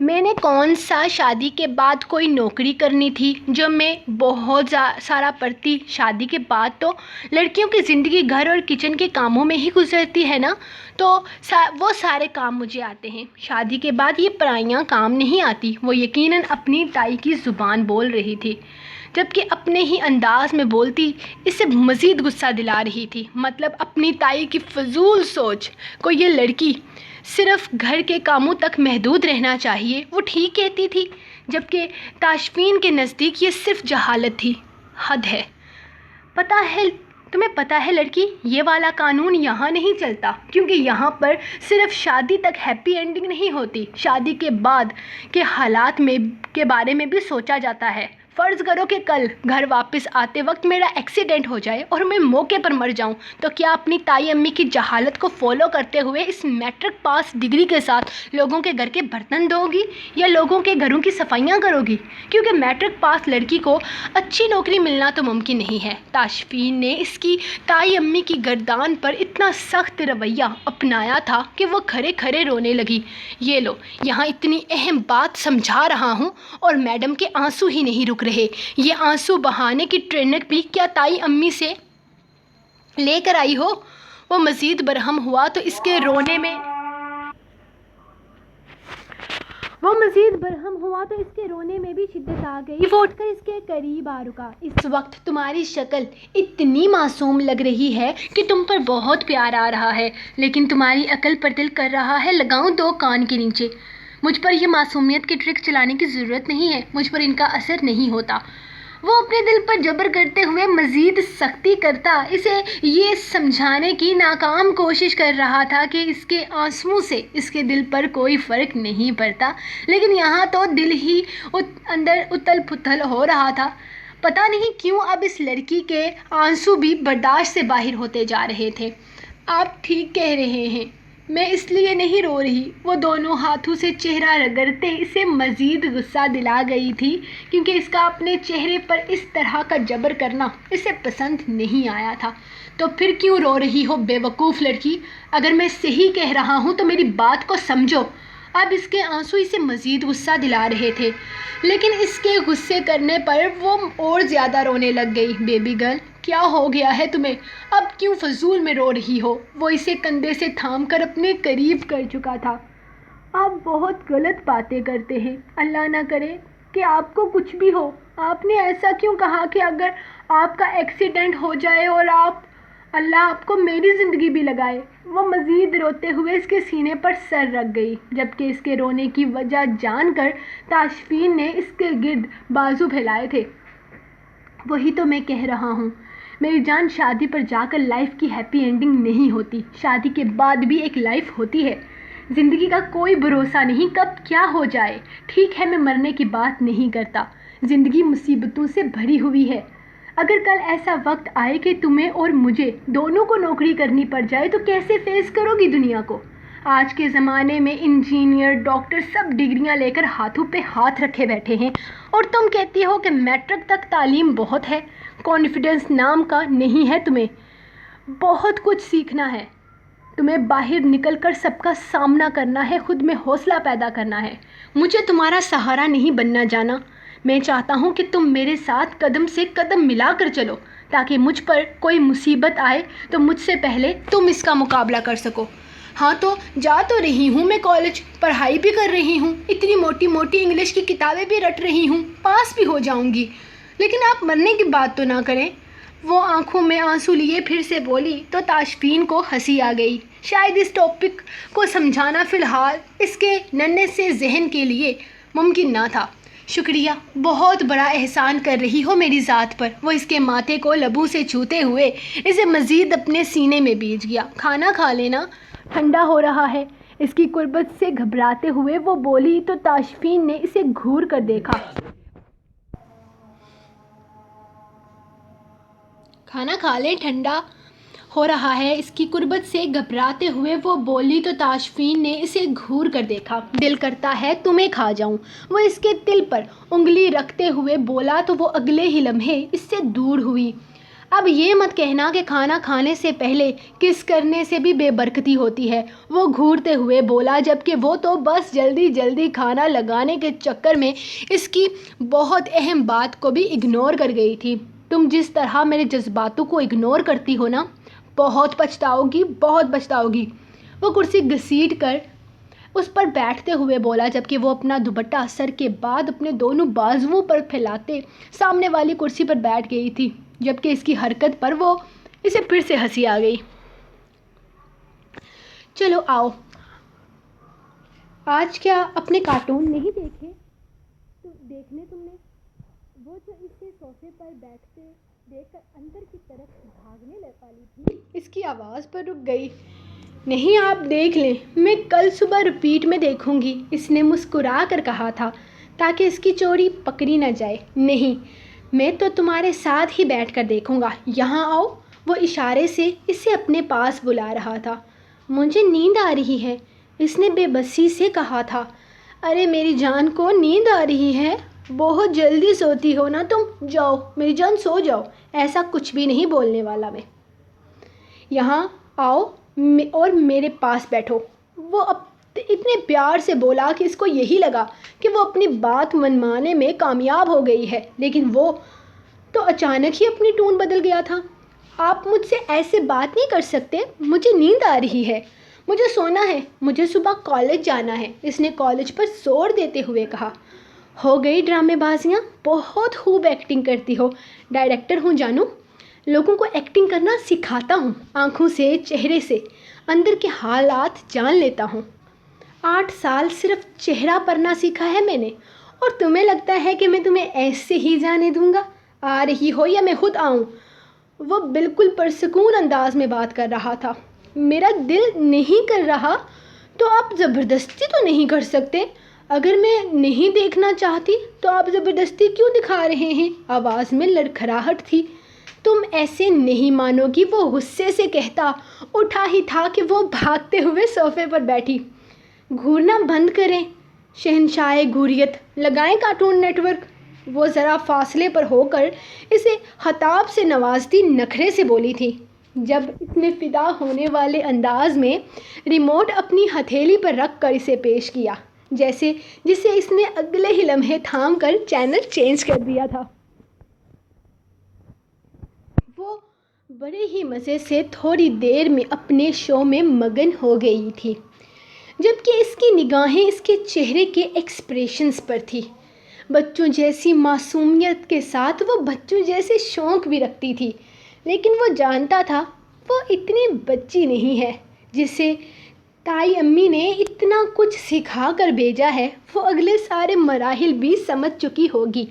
میں نے کون سا شادی کے بعد کوئی نوکری کرنی تھی جو میں بہت سارا پڑھتی. شادی کے بعد تو لڑکیوں کی زندگی گھر اور کچن کے کاموں میں ہی گزرتی ہے نا, تو وہ سارے کام مجھے آتے ہیں. شادی کے بعد یہ پرائیاں کام نہیں آتی. وہ یقیناً اپنی تائی کی زبان بول رہی تھی, جبکہ اپنے ہی انداز میں بولتی اسے مزید غصہ دلا رہی تھی. مطلب اپنی تائی کی فضول سوچ کو یہ لڑکی صرف گھر کے کاموں تک محدود رہنا چاہیے, وہ ٹھیک کہتی تھی, جبکہ تاشفین کے نزدیک یہ صرف جہالت تھی. حد ہے. تمہیں پتہ ہے لڑکی, یہ والا قانون یہاں نہیں چلتا, کیونکہ یہاں پر صرف شادی تک ہیپی اینڈنگ نہیں ہوتی, شادی کے بعد کے حالات کے بارے میں بھی سوچا جاتا ہے. فرض کرو کہ کل گھر واپس آتے وقت میرا ایکسیڈنٹ ہو جائے اور میں موقع پر مر جاؤں, تو کیا اپنی تائی امی کی جہالت کو فالو کرتے ہوئے اس میٹرک پاس ڈگری کے ساتھ لوگوں کے گھر کے برتن دھو گی یا لوگوں کے گھروں کی صفائیاں کرو گی؟ کیونکہ میٹرک پاس لڑکی کو اچھی نوکری ملنا تو ممکن نہیں ہے. تاشفین نے اس کی تائی امی کی گردان پر اتنا سخت رویہ اپنایا تھا کہ وہ کھڑے کھڑے رونے لگی. یہ لو, یہاں اتنی اہم بات سمجھا رہا ہوں اور میڈم کے آنسو ہی نہیں رک رہے. یہ آنسو بہانے کی ٹرینک بھی کیا تائی امی سے لے کر آئی ہو؟ وہ مزید برہم ہوا تو اس کے رونے میں بھی شدت آ گئی. وہ اٹھ کر اس کے قریب آ رکا. اس وقت تمہاری شکل اتنی معصوم لگ رہی ہے کہ تم پر بہت پیار آ رہا ہے, لیکن تمہاری عقل پر دل کر رہا ہے لگاؤں 2 کان کے نیچے. مجھ پر یہ معصومیت کی ٹرک چلانے کی ضرورت نہیں ہے, مجھ پر ان کا اثر نہیں ہوتا. وہ اپنے دل پر جبر کرتے ہوئے مزید سختی کرتا اسے یہ سمجھانے کی ناکام کوشش کر رہا تھا کہ اس کے آنسوؤں سے اس کے دل پر کوئی فرق نہیں پڑتا, لیکن یہاں تو دل ہی اندر اتل پھتل ہو رہا تھا. پتہ نہیں کیوں اب اس لڑکی کے آنسو بھی برداشت سے باہر ہوتے جا رہے تھے. آپ ٹھیک کہہ رہے ہیں, میں اس لیے نہیں رو رہی. وہ دونوں ہاتھوں سے چہرہ رگڑتے اسے مزید غصہ دلا گئی تھی, کیونکہ اس کا اپنے چہرے پر اس طرح کا جبر کرنا اسے پسند نہیں آیا تھا. تو پھر کیوں رو رہی ہو بے وقوف لڑکی؟ اگر میں صحیح کہہ رہا ہوں تو میری بات کو سمجھو. اب اس کے آنسو اسے مزید غصہ دلا رہے تھے, لیکن اس کے غصے کرنے پر وہ اور زیادہ رونے لگ گئی. بیبی گرل, کیا ہو گیا ہے تمہیں؟ اب کیوں فضول میں رو رہی ہو؟ وہ اسے کندھے سے تھام کر اپنے قریب کر چکا تھا. آپ بہت غلط باتیں کرتے ہیں. اللہ نہ کرے کہ آپ کو کچھ بھی ہو. آپ نے ایسا کیوں کہا کہ اگر آپ کا ایکسیڈنٹ ہو جائے اور اللہ آپ کو میری زندگی بھی لگائے؟ وہ مزید روتے ہوئے اس کے سینے پر سر رکھ گئی, جبکہ اس کے رونے کی وجہ جان کر تاشفین نے اس کے گرد بازو پھیلائے تھے. وہی تو میں کہہ رہا ہوں میری جان, شادی پر جا کر لائف کی ہیپی اینڈنگ نہیں ہوتی. شادی کے بعد بھی ایک لائف ہوتی ہے. زندگی کا کوئی بھروسہ نہیں کب کیا ہو جائے. ٹھیک ہے, میں مرنے کی بات نہیں کرتا. زندگی مصیبتوں سے بھری ہوئی ہے. اگر کل ایسا وقت آئے کہ تمہیں اور مجھے دونوں کو نوکری کرنی پڑ جائے تو کیسے فیس کرو گی دنیا کو؟ آج کے زمانے میں انجینئر, ڈاکٹر سب ڈگریاں لے کر ہاتھوں پہ ہاتھ رکھے بیٹھے ہیں, اور تم کہتی ہو کہ میٹرک تک تعلیم بہت ہے. کانفیڈنس نام کا نہیں ہے تمہیں. بہت کچھ سیکھنا ہے. تمہیں باہر نکل کر سب کا سامنا کرنا ہے, خود میں حوصلہ پیدا کرنا ہے. مجھے تمہارا سہارا نہیں بننا جانا. میں چاہتا ہوں کہ تم میرے ساتھ قدم سے قدم ملا کر چلو, تاکہ مجھ پر کوئی مصیبت آئے تو مجھ سے پہلے تم اس کا مقابلہ کر سکو. ہاں تو جا تو رہی ہوں میں کالج, پڑھائی بھی کر رہی ہوں, اتنی موٹی موٹی انگلش کی کتابیں بھی رٹ رہی ہوں, پاس بھی ہو جاؤں گی, لیکن آپ مرنے کی بات تو نہ کریں. وہ آنکھوں میں آنسو لیے پھر سے بولی تو تاشفین کو ہنسی آ گئی. شاید اس ٹاپک کو سمجھانا فی الحال اس کے ننھے سے ذہن کے لیے ممکن نہ تھا. شکریہ, بہت بڑا احسان کر رہی ہو میری ذات پر. وہ اس کے ماتھے کو لبوں سے چھوتے ہوئے اسے مزید اپنے سینے میں بیٹھ گیا. کھانا کھا لینا, ٹھنڈا ہو رہا ہے. اس کی قربت سے گھبراتے ہوئے وہ بولی تو تاشفین نے اسے گھور کر دیکھا. کھانا کھا لیں, ٹھنڈا ہو رہا ہے. اس کی قربت سے گھبراتے ہوئے وہ بولی تو تاشفین نے اسے گھور کر دیکھا. دل کرتا ہے تمہیں کھا جاؤں. وہ اس کے دل پر انگلی رکھتے ہوئے بولا تو وہ اگلے ہی لمحے اس سے دور ہوئی. اب یہ مت کہنا کہ کھانا کھانے سے پہلے کس کرنے سے بھی بے برکتی ہوتی ہے، وہ گھورتے ہوئے بولا، جبکہ وہ تو بس جلدی جلدی کھانا لگانے کے چکر میں اس کی بہت اہم بات کو بھی اگنور کر گئی تھی۔ تم جس طرح میرے جذباتوں کو اگنور کرتی ہو نا، بہت پچھتاؤ گی، بہت پچھتاؤ گی۔ وہ کرسی گھسیٹ کر اس پر بیٹھتے ہوئے بولا، جبکہ وہ اپنا دوپٹہ سر کے بعد اپنے دونوں بازوؤں پر پھیلاتے سامنے والی کرسی پر بیٹھ گئی تھی، جبکہ اس کی حرکت پر وہ اسے پھر سے ہنسی آ گئی۔ چلو آؤ، آج کیا اپنے کارٹون نہیں دیکھے؟ تو دیکھنے تم نے؟ وہ جو اسے صوفے پر بیٹھتے دیکھ کر اندر کی طرف بھاگنے والی تھی، اس کی آواز پر رک گئی۔ نہیں، آپ دیکھ لیں، میں کل صبح ریپیٹ میں دیکھوں گی، اس نے مسکرا کر کہا تھا تاکہ اس کی چوری پکڑی نہ جائے۔ نہیں، میں تو تمہارے ساتھ ہی بیٹھ کر دیکھوں گا، یہاں آؤ۔ وہ اشارے سے اسے اپنے پاس بلا رہا تھا۔ مجھے نیند آ رہی ہے، اس نے بے بسی سے کہا تھا۔ ارے میری جان کو نیند آ رہی ہے؟ بہت جلدی سوتی ہو نا تم، جاؤ میری جان سو جاؤ، ایسا کچھ بھی نہیں بولنے والا میں۔ یہاں آؤ اور میرے پاس بیٹھو۔ وہ اتنے پیار سے بولا کہ اس کو یہی لگا کہ وہ اپنی بات منوانے میں کامیاب ہو گئی ہے، لیکن وہ تو اچانک ہی اپنی ٹون بدل گیا تھا۔ آپ مجھ سے ایسے بات نہیں کر سکتے، مجھے نیند آ رہی ہے، مجھے سونا ہے، مجھے صبح کالج جانا ہے، اس نے کالج پر زور دیتے ہوئے کہا۔ ہو گئی ڈرامے بازیاں، بہت خوب ایکٹنگ کرتی ہو، ڈائریکٹر ہوں جانو، لوگوں کو ایکٹنگ کرنا سکھاتا ہوں، آنکھوں سے، چہرے سے، اندر کے حالات جان لیتا ہوں۔ 8 سال صرف چہرہ پڑھنا سیکھا ہے میں نے، اور تمہیں لگتا ہے کہ میں تمہیں ایسے ہی جانے دوں گا؟ آ رہی ہو یا میں خود آؤں؟ وہ بالکل پرسکون انداز میں بات کر رہا تھا۔ میرا دل نہیں کر رہا تو آپ زبردستی تو نہیں کر سکتے، اگر میں نہیں دیکھنا چاہتی تو آپ زبردستی کیوں دکھا رہے ہیں؟ آواز میں لڑکھڑاہٹ تھی۔ تم ایسے نہیں مانو گی، وہ غصے سے کہتا اٹھا ہی تھا کہ وہ بھاگتے ہوئے صوفے پر بیٹھی۔ گھورنا بند کریں شہنشاہ گھوریت، لگائیں کارٹون نیٹ ورک۔ وہ ذرا فاصلے پر ہو کر اسے خطاب سے نوازتی نخرے سے بولی تھی، جب اس نے فدا ہونے والے انداز میں ریموٹ اپنی ہتھیلی پر رکھ کر اسے پیش کیا، جسے اس نے اگلے ہی لمحے تھام کر چینل چینج کر دیا تھا۔ وہ بڑے ہی مزے سے تھوڑی دیر میں اپنے شو میں مگن ہو گئی تھی، جبکہ اس کی نگاہیں اس کے چہرے کے ایکسپریشنز پر تھی۔ بچوں جیسی معصومیت کے ساتھ وہ بچوں جیسے شوق بھی رکھتی تھی، لیکن وہ جانتا تھا وہ اتنی بچی نہیں ہے جسے تائی امی نے اتنا کچھ سکھا کر بھیجا ہے، وہ اگلے سارے مراحل بھی سمجھ چکی ہوگی۔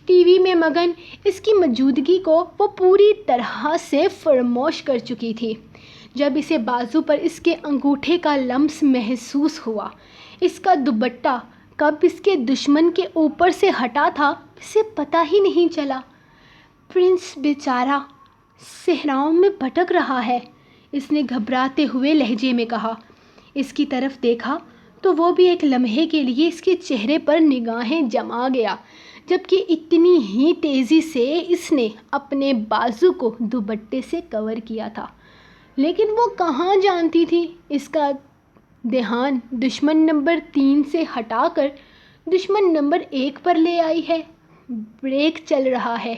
ٹی وی میں مگن اس کی موجودگی کو وہ پوری طرح سے فراموش کر چکی تھی۔ جب اسے بازو پر اس کے انگوٹھے کا لمس محسوس ہوا، اس کا دوپٹہ کب اس کے دشمن کے اوپر سے ہٹا تھا اسے پتہ ہی نہیں چلا۔ پرنس بیچارہ صحراؤں میں بھٹک رہا ہے، اس نے گھبراتے ہوئے لہجے میں کہا۔ اس کی طرف دیکھا تو وہ بھی ایک لمحے کے لیے اس کے چہرے پر نگاہیں جما گیا، جبکہ اتنی ہی تیزی سے اس نے اپنے بازو کو دوپٹے سے کور کیا تھا، لیکن وہ کہاں جانتی تھی اس کا دھیان دشمن نمبر 3 سے ہٹا کر دشمن نمبر 1 پر لے آئی ہے۔ بریک چل رہا ہے،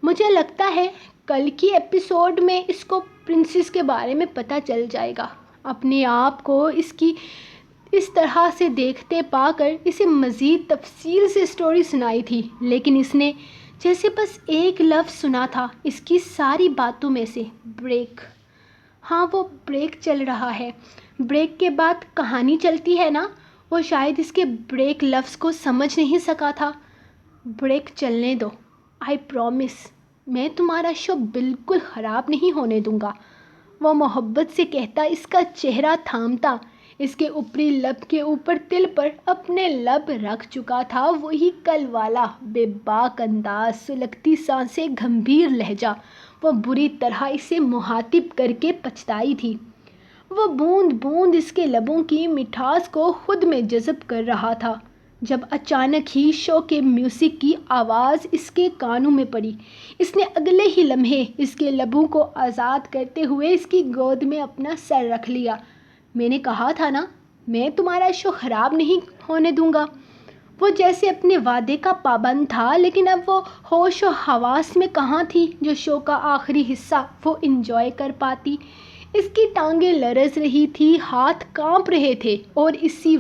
مجھے لگتا ہے کل کی ایپیسوڈ میں اس کو پرنسس کے بارے میں پتہ چل جائے گا۔ اپنے آپ کو اس طرح سے دیکھتے پا کر اسے مزید تفصیل سے سٹوری سنائی تھی، لیکن اس نے جیسے بس ایک لفظ سنا تھا اس کی ساری باتوں میں سے، بریک۔ ہاں، وہ بریک چل رہا ہے، بریک کے بعد کہانی چلتی ہے نا۔ وہ شاید اس کے بریک لفظ کو سمجھ نہیں سکا تھا۔ بریک چلنے دو، آئی پرومس، میں تمہارا شو بالکل خراب نہیں ہونے دوں گا، وہ محبت سے کہتا اس کا چہرہ تھامتا، اس کے اوپری لب کے اوپر تل پر اپنے لب رکھ چکا تھا، وہی کل والا بے باک انداز، سلگتی سانسیں، گمبھیر لہجہ۔ وہ بری طرح اسے مخاطب کر کے پچھتائی تھی۔ وہ بوند بوند اس کے لبوں کی مٹھاس کو خود میں جذب کر رہا تھا۔ جب اچانک ہی شو کے میوزک کی آواز اس کے کانوں میں پڑی، اس نے اگلے ہی لمحے اس کے لبوں کو آزاد کرتے ہوئے اس کی گود میں اپنا سر رکھ لیا۔ میں نے کہا تھا نا، میں تمہارا شو خراب نہیں ہونے دوں گا۔ وہ جیسے اپنے وعدے کا پابند تھا، لیکن اب وہ ہوش و حواس میں کہاں تھی جو شو کا آخری حصہ وہ انجوائے کر پاتی۔ اس کی ٹانگیں لرز رہی تھی، ہاتھ کانپ رہے تھے، اور اسی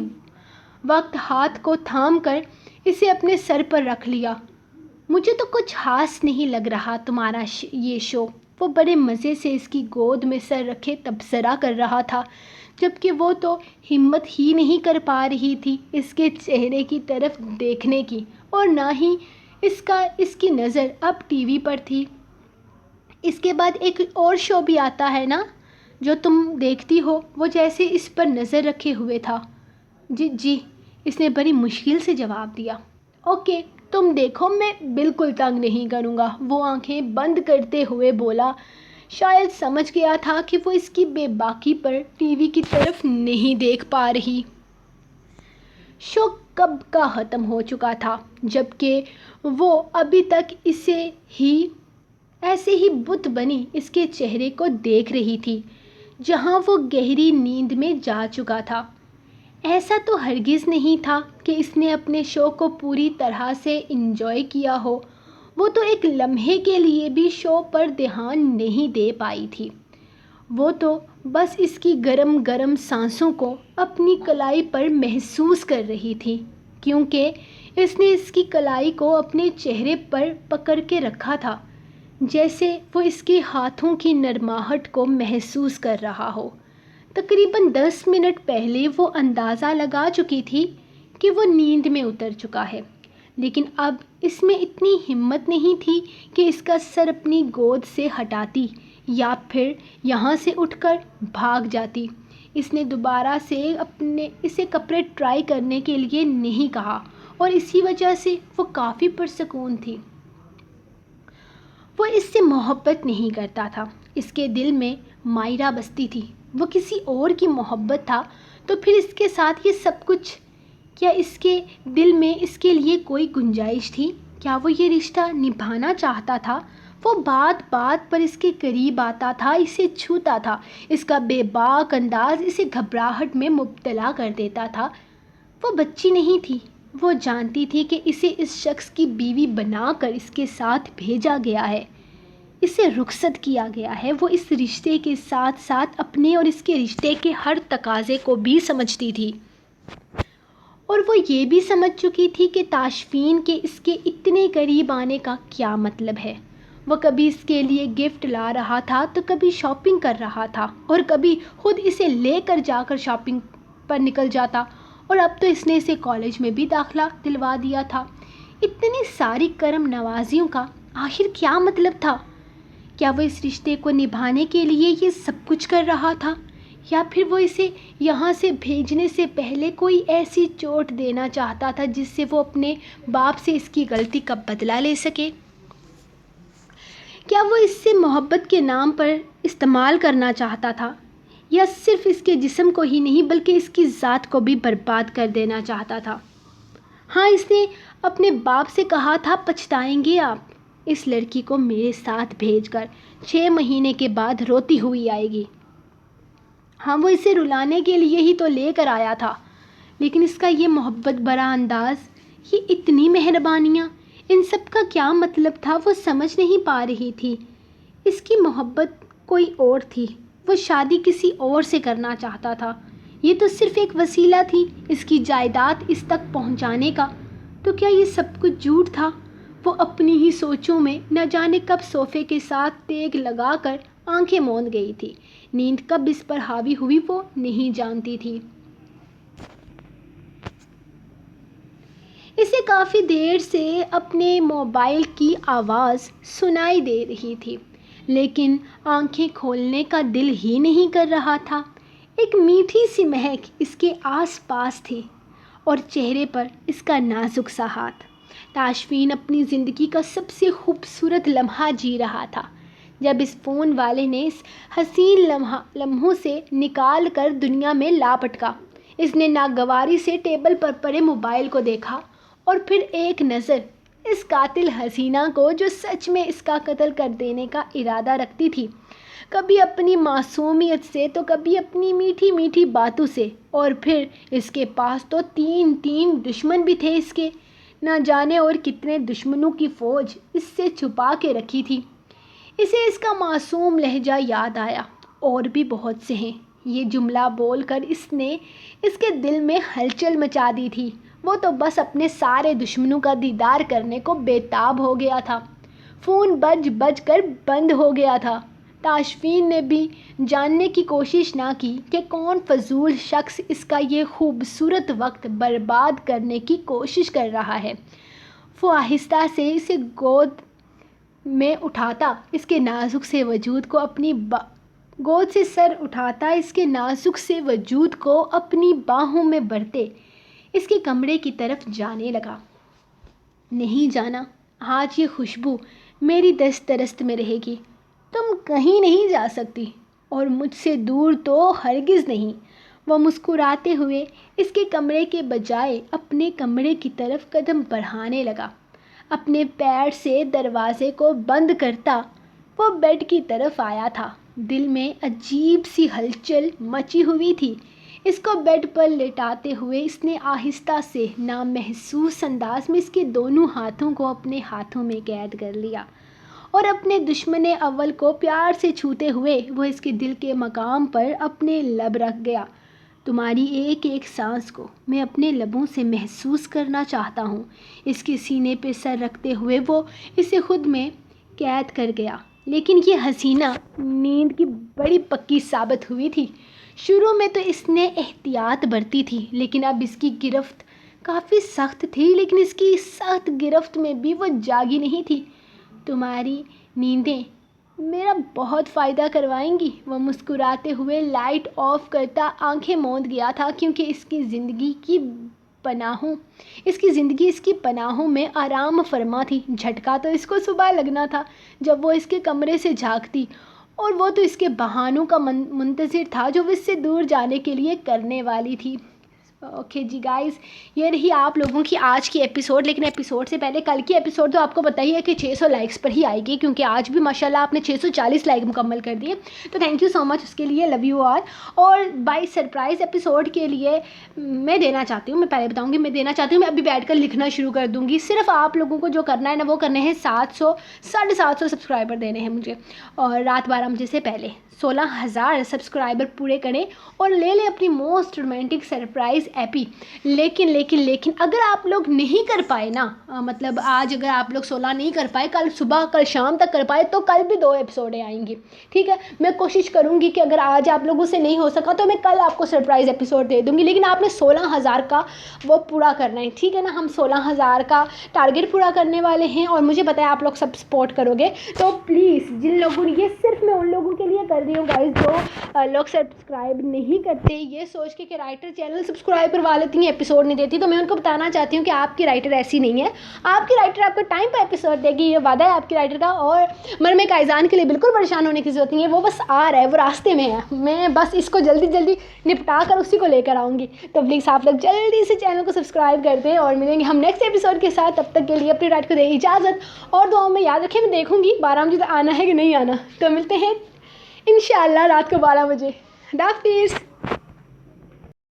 وقت ہاتھ کو تھام کر اسے اپنے سر پر رکھ لیا۔ مجھے تو کچھ خاص نہیں لگ رہا تمہارا یہ شو۔ وہ بڑے مزے سے اس کی گود میں سر رکھے تبصرہ کر رہا تھا، جبکہ وہ تو ہمت ہی نہیں کر پا رہی تھی اس کے چہرے کی طرف دیکھنے کی، اور نہ ہی اس کی نظر اب ٹی وی پر تھی۔ اس کے بعد ایک اور شو بھی آتا ہے نا جو تم دیکھتی ہو؟ وہ جیسے اس پر نظر رکھے ہوئے تھا۔ جی، اس نے بڑی مشکل سے جواب دیا۔ اوکے، تم دیکھو، میں بالکل تنگ نہیں کروں گا، وہ آنکھیں بند کرتے ہوئے بولا۔ شاید سمجھ گیا تھا کہ وہ اس کی بے باکی پر ٹی وی کی طرف نہیں دیکھ پا رہی۔ شو کب کا ختم ہو چکا تھا، جبکہ وہ ابھی تک ایسے ہی بت بنی اس کے چہرے کو دیکھ رہی تھی جہاں وہ گہری نیند میں جا چکا تھا۔ ایسا تو ہرگز نہیں تھا کہ اس نے اپنے شو کو پوری طرح سے انجوائے کیا ہو۔ وہ تو ایک لمحے کے لیے بھی شو پر دھیان نہیں دے پائی تھی۔ وہ تو بس اس کی گرم گرم سانسوں کو اپنی کلائی پر محسوس کر رہی تھی، کیونکہ اس نے اس کی کلائی کو اپنے چہرے پر پکڑ کے رکھا تھا، جیسے وہ اس کے ہاتھوں کی نرماہٹ کو محسوس کر رہا ہو۔ تقریباً 10 منٹ پہلے وہ اندازہ لگا چکی تھی کہ وہ نیند میں اتر چکا ہے، لیکن اب اس میں اتنی ہمت نہیں تھی کہ اس کا سر اپنی گود سے ہٹاتی یا پھر یہاں سے اٹھ کر بھاگ جاتی۔ اس نے دوبارہ سے اسے کپڑے ٹرائی کرنے کے لیے نہیں کہا، اور اسی وجہ سے وہ کافی پرسکون تھی۔ وہ اس سے محبت نہیں کرتا تھا، اس کے دل میں مائرہ بستی تھی۔ وہ کسی اور کی محبت تھا تو پھر اس کے ساتھ یہ سب کچھ۔ کیا اس کے دل میں اس کے لیے کوئی گنجائش تھی؟ کیا وہ یہ رشتہ نبھانا چاہتا تھا؟ وہ بات بات پر اس کے قریب آتا تھا، اسے چھوتا تھا، اس کا بے باک انداز اسے گھبراہٹ میں مبتلا کر دیتا تھا۔ وہ بچی نہیں تھی، وہ جانتی تھی کہ اسے اس شخص کی بیوی بنا کر اس کے ساتھ بھیجا گیا ہے، اسے رخصت کیا گیا ہے۔ وہ اس رشتے کے ساتھ ساتھ اپنے اور اس کے رشتے کے ہر تقاضے کو بھی سمجھتی تھی، اور وہ یہ بھی سمجھ چکی تھی کہ تاشفین کے اس کے اتنے قریب آنے کا کیا مطلب ہے۔ وہ کبھی اس کے لیے گفٹ لا رہا تھا تو کبھی شاپنگ کر رہا تھا، اور کبھی خود اسے لے کر جا کر شاپنگ پر نکل جاتا، اور اب تو اس نے اسے کالج میں بھی داخلہ دلوا دیا تھا۔ اتنی ساری کرم نوازیوں کا آخر کیا مطلب تھا؟ کیا وہ اس رشتے کو نبھانے کے لیے یہ سب کچھ کر رہا تھا، یا پھر وہ اسے یہاں سے بھیجنے سے پہلے کوئی ایسی چوٹ دینا چاہتا تھا جس سے وہ اپنے باپ سے اس کی غلطی کا بدلہ لے سکے؟ کیا وہ اس سے محبت کے نام پر استعمال کرنا چاہتا تھا، یا صرف اس کے جسم کو ہی نہیں بلکہ اس کی ذات کو بھی برباد کر دینا چاہتا تھا؟ ہاں، اس نے اپنے باپ سے کہا تھا، پچھتائیں گے آپ، اس لڑکی کو میرے ساتھ بھیج کر 6 مہینے کے بعد روتی ہوئی آئے گی۔ ہاں، وہ اسے رلانے کے لیے ہی تو لے کر آیا تھا، لیکن اس کا یہ محبت برا انداز، یہ اتنی مہربانیاں، ان سب کا کیا مطلب تھا؟ وہ سمجھ نہیں پا رہی تھی۔ اس کی محبت کوئی اور تھی، وہ شادی کسی اور سے کرنا چاہتا تھا۔ یہ تو صرف ایک وسیلہ تھی اس کی جائیداد اس تک پہنچانے کا۔ تو کیا یہ سب کچھ جھوٹ تھا؟ وہ اپنی ہی سوچوں میں نہ جانے کب صوفے کے ساتھ تیگ لگا کر آنکھیں موند گئی تھی۔ نیند کب اس پر حاوی ہوئی وہ نہیں جانتی تھی۔ اسے کافی دیر سے اپنے موبائل کی آواز سنائی دے رہی تھی، لیکن آنکھیں کھولنے کا دل ہی نہیں کر رہا تھا۔ ایک میٹھی سی مہک اس کے آس پاس تھی، اور چہرے پر اس کا نازک سا ہاتھ۔ تاشفین اپنی زندگی کا سب سے خوبصورت لمحہ جی رہا تھا، جب اس فون والے نے اس حسین لمحوں سے نکال کر دنیا میں لا پٹکا۔ اس نے ناگواری سے ٹیبل پر پڑے موبائل کو دیکھا اور پھر ایک نظر اس قاتل حسینہ کو جو سچ میں اس کا قتل کر دینے کا ارادہ رکھتی تھی، کبھی اپنی معصومیت سے تو کبھی اپنی میٹھی میٹھی باتوں سے، اور پھر اس کے پاس تو تین دشمن بھی تھے اس کے، نہ جانے اور کتنے دشمنوں کی فوج اس سے چھپا کے رکھی تھی۔ اسے اس کا معصوم لہجہ یاد آیا، اور بھی بہت سے ہیں۔ یہ جملہ بول کر اس نے اس کے دل میں ہلچل مچا دی تھی۔ وہ تو بس اپنے سارے دشمنوں کا دیدار کرنے کو بے تاب ہو گیا تھا۔ فون بج کر بند ہو گیا تھا۔ تاشفین نے بھی جاننے کی کوشش نہ کی کہ کون فضول شخص اس کا یہ خوبصورت وقت برباد کرنے کی کوشش کر رہا ہے۔ وہ آہستہ سے اسے گود میں اٹھاتا، اس کے نازک سے وجود کو اپنی گود سے سر اٹھاتا، اس کے نازک سے وجود کو اپنی باہوں میں بھرتے اس کے کمرے کی طرف جانے لگا۔ نہیں جانا، آج یہ خوشبو میری دست درست میں رہے گی۔ تم کہیں نہیں جا سکتی، اور مجھ سے دور تو ہرگز نہیں۔ وہ مسکراتے ہوئے اس کے کمرے کے بجائے اپنے کمرے کی طرف قدم بڑھانے لگا۔ اپنے پیر سے دروازے کو بند کرتا وہ بیڈ کی طرف آیا تھا۔ دل میں عجیب سی ہلچل مچی ہوئی تھی۔ اس کو بیڈ پر لٹاتے ہوئے اس نے آہستہ سے نامحسوس انداز میں اس کے دونوں ہاتھوں کو اپنے ہاتھوں میں قید کر لیا، اور اپنے دشمن اول کو پیار سے چھوتے ہوئے وہ اس کے دل کے مقام پر اپنے لب رکھ گیا۔ تمہاری ایک ایک سانس کو میں اپنے لبوں سے محسوس کرنا چاہتا ہوں۔ اس کے سینے پہ سر رکھتے ہوئے وہ اسے خود میں قید کر گیا۔ لیکن یہ حسینہ نیند کی بڑی پکی ثابت ہوئی تھی۔ شروع میں تو اس نے احتیاط برتی تھی، لیکن اب اس کی گرفت کافی سخت تھی، لیکن اس کی سخت گرفت میں بھی وہ جاگی نہیں تھی۔ تمہاری نیندیں میرا بہت فائدہ کروائیں گی، وہ مسکراتے ہوئے لائٹ آف کرتا آنکھیں موند گیا تھا، کیونکہ اس کی زندگی اس کی پناہوں میں آرام فرما تھی۔ جھٹکا تو اس کو صبح لگنا تھا جب وہ اس کے کمرے سے جھانکتی، اور وہ تو اس کے بہانوں کا منتظر تھا جو وہ اس سے دور جانے کے لیے کرنے والی تھی۔ اوکے جی گائز، یہ رہی آپ لوگوں کی آج کی ایپیسوڈ، لیکن ایپیسوڈ سے پہلے کل کی ایپیسوڈ تو آپ کو پتہ ہی ہے کہ 600 لائکس پر ہی آئے گی، کیونکہ آج بھی ماشاءاللہ آپ نے 640 لائک مکمل کر دیے، تو تھینک یو سو مچ اس کے لیے، لو یو آل۔ اور بائی سرپرائز ایپیسوڈ کے لیے میں دینا چاہتی ہوں، میں پہلے بتاؤں گی، میں ابھی بیٹھ کر لکھنا شروع کر دوں گی۔ صرف آپ لوگوں کو جو کرنا ہے نا، وہ کرنے ہیں 700 سبسکرائبر دینے ہیں مجھے، اور رات 12 بجے سے پہلے 16,000 سبسکرائبر پورے کریں اور لے لیں اپنی موسٹ رومانٹک سرپرائز ایپی۔ لیکن اگر آپ لوگ نہیں کر پائے نا، مطلب آج اگر آپ لوگ 16 نہیں کر پائے، کل صبح کل شام تک کر پائے، تو کل بھی 2 ایپیسوڈیں آئیں گی، ٹھیک ہے؟ میں کوشش کروں گی کہ اگر آج آپ لوگوں سے نہیں ہو سکا تو میں کل آپ کو سرپرائز ایپیسوڈ دے دوں گی، لیکن آپ نے 16,000 کا وہ پورا کرنا ہے، ٹھیک ہے نا؟ ہم 16,000 کا ٹارگٹ پورا کرنے والے ہیں، اور مجھے پتا ہے آپ لوگ سب سپورٹ کرو گے، تو پلیز جن لوگوں نے، یہ صرف میں ان لوگوں کے لیے کر رہی ہوں گائز جو لوگ سبسکرائب نہیں کرتے، یہ سوچ کے کہ رائٹر چینل سبسکرائب کروا لیتی ہیں، ایپیسوڈ نہیں دیتی، تو میں ان کو بتانا چاہتی ہوں کہ آپ کی رائٹر ایسی نہیں ہے۔ آپ کی رائٹر آپ کو ٹائم پہ ایپیسوڈ دے گی، یہ وعدہ ہے آپ کی رائٹر کا، اور مرمے کائزان کے لیے بالکل پریشان ہونے کی ضرورت نہیں ہے، وہ بس آ رہا ہے، وہ راستے میں ہے، میں بس اس کو جلدی نپٹا کر اسی کو لے کر آؤں گی۔ تو پلیز آپ لوگ جلدی سے چینل کو سبسکرائب کر دیں، اور ملیں گے ہم نیکسٹ ایپیسوڈ کے ساتھ۔ تب تک کے لیے اپنی رائٹ کو دیں اجازت، اور دعاؤں میں یاد رکھیں، میں دیکھوں گی 12 بجے تک آنا ہے کہ نہیں آنا، تو ملتے ہیں انشاءاللہ رات کو 12 بجے۔ خدا حافظ۔